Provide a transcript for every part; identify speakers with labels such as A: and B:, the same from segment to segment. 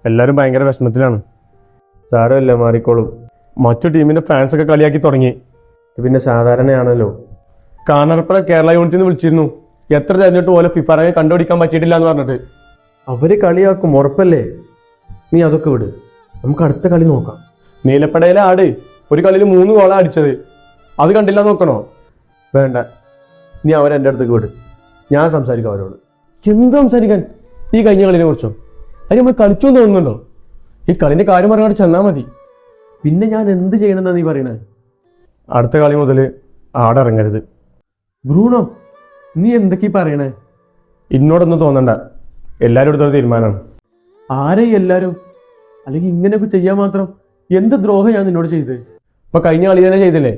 A: എല്ലാവരും ഭയങ്കര വിഷമത്തിലാണ്. സാരമില്ല, മാറിക്കോളും. മറ്റു ടീമിന്റെ ഫാൻസ് ഒക്കെ കളിയാക്കി തുടങ്ങി. പിന്നെ സാധാരണയാണല്ലോ. കാനർപ്പുറ കേരള യൂണിറ്റിൽ നിന്ന് വിളിച്ചിരുന്നു. എത്ര തെരഞ്ഞിട്ട് പോലെ ഫിഫാനെ കണ്ടുപിടിക്കാൻ പറ്റിയിട്ടില്ല എന്ന് പറഞ്ഞിട്ട്. അവര് കളിയാക്കും, ഉറപ്പല്ലേ? നീ അതൊക്കെ വിട്, നമുക്ക് അടുത്ത കളി നോക്കാം. നീലപ്പടയിലെ ആട് ഒരു കളിയിൽ 3 ഗോളാ അടിച്ചത്. അത് കണ്ടില്ല നോക്കണോ? വേണ്ട, നീ അവരെൻ്റെ അടുത്തേക്ക് വിട്, ഞാൻ സംസാരിക്കാം അവരോട്. എന്ത് സംസാരിക്കാൻ? ഈ കഴിഞ്ഞ കളിനെ കുറിച്ചോ? അത് നമ്മൾ കളിച്ചു എന്ന് തോന്നുന്നുണ്ടോ? ഈ കളിന്റെ കാര്യം പറയാണ്ട് ചെന്നാൽ മതി. പിന്നെ ഞാൻ എന്ത് ചെയ്യണമെന്നാ നീ പറയണേ? അടുത്ത കളി മുതൽ ആടിറങ്ങരുത്. ബ്രൂണോ, നീ എന്തൊക്കെയാ പറയണേ? ഇന്നോടൊന്നും തോന്നണ്ട, എല്ലാവരും എടുത്തൊരു തീരുമാനമാണ്. ആരെ എല്ലാവരും? അല്ലെങ്കിൽ ഇങ്ങനെയൊക്കെ ചെയ്യാൻ മാത്രം എന്ത് ദ്രോഹം ഞാൻ നിന്നോട് ചെയ്ത്? ഇപ്പൊ കഴിഞ്ഞ കളി തന്നെ ചെയ്തില്ലേ?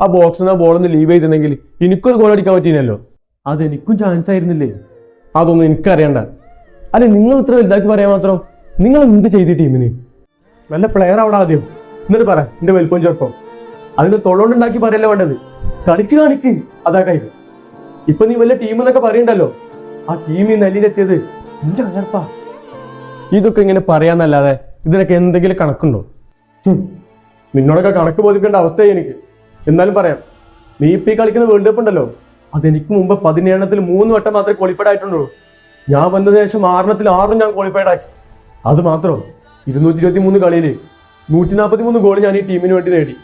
A: ആ ബോക്സിൽ ബോളൊന്ന് ലീവ് ചെയ്തിരുന്നെങ്കിൽ എനിക്കൊരു ഗോൾ അടിക്കാൻ പറ്റിയില്ലല്ലോ. അതെനിക്കും ചാൻസ് ആയിരുന്നില്ലേ? അതൊന്നും എനിക്കറിയണ്ട. അല്ലെ, നിങ്ങൾ ഇത്ര വലുതാക്കി പറയാൻ മാത്രം നിങ്ങൾ എന്ത് ചെയ്ത് ടീമിന്? നല്ല പ്ലെയർ അവിടെ ആദ്യം, എന്നിട്ട് പറ എന്റെ വലുപ്പം ചെറുപ്പം. അതിന് തൊള്ളോണ്ടുണ്ടാക്കി പറയല്ലേ വേണ്ടത്. കളിച്ച് കാണിക്ക്, അതാ കഴിവ്. ഇപ്പൊ നീ വലിയ ടീം എന്നൊക്കെ പറയണ്ടല്ലോ. ആ ടീം ഈ നിലയിലെത്തിയത് എന്റെ അകർപ്പാ. ഇതൊക്കെ ഇങ്ങനെ പറയാന്നല്ലാതെ ഇതിനൊക്കെ എന്തെങ്കിലും കണക്കുണ്ടോ? നിന്നോടൊക്കെ കണക്ക് ബോധിക്കേണ്ട അവസ്ഥയായി എനിക്ക്. എന്നാലും പറയാം, നീ ഇപ്പൊ ഈ കളിക്കുന്ന വേൾഡ് കപ്പ് ഉണ്ടല്ലോ, അതെനിക്ക് മുമ്പ് 17 3 വട്ടം മാത്രമേ ക്വാളിഫൈഡ് ആയിട്ടുള്ളൂ. ഞാൻ വന്നതിന് ശേഷം 6 ഞാൻ ക്വാളിഫൈഡ് ആക്കി. അത് മാത്രം 223 കളിയിൽ 143 ഗോൾ ഞാൻ ഈ ടീമിന് വേണ്ടി നേടി.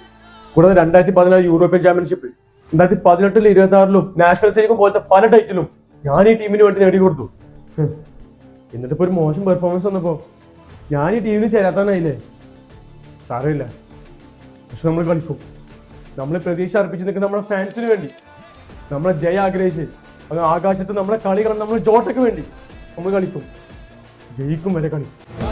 A: കൂടാതെ 2014 യൂറോപ്യൻ ചാമ്പ്യൻഷിപ്പ്, 2018 26 നാഷണൽ ലീഗും പോലത്തെ പല ടൈറ്റിലും ഞാൻ ഈ ടീമിന് വേണ്ടി നേടിക്കൊടുത്തു. എന്നിട്ടിപ്പോ ഒരു മോശം പെർഫോമൻസ് വന്നപ്പോ ഞാൻ ഈ ടീമിന് ചേരാത്താനായില്ലേ? സാരമില്ല, പക്ഷെ നമ്മൾ കളിക്കും. നമ്മളെ പ്രതീക്ഷ അർപ്പിച്ച് നിൽക്കുന്ന നമ്മുടെ ഫാൻസിന് വേണ്ടി, നമ്മളെ ജയ ആഗ്രഹിച്ച് അത് ആകാശത്ത് നമ്മളെ കളി കാണുന്ന നമ്മളെ ജോട്ടയ്ക്ക് വേണ്ടി നമ്മൾ കളിക്കും. ജയിക്കും വരെ കളിക്കും.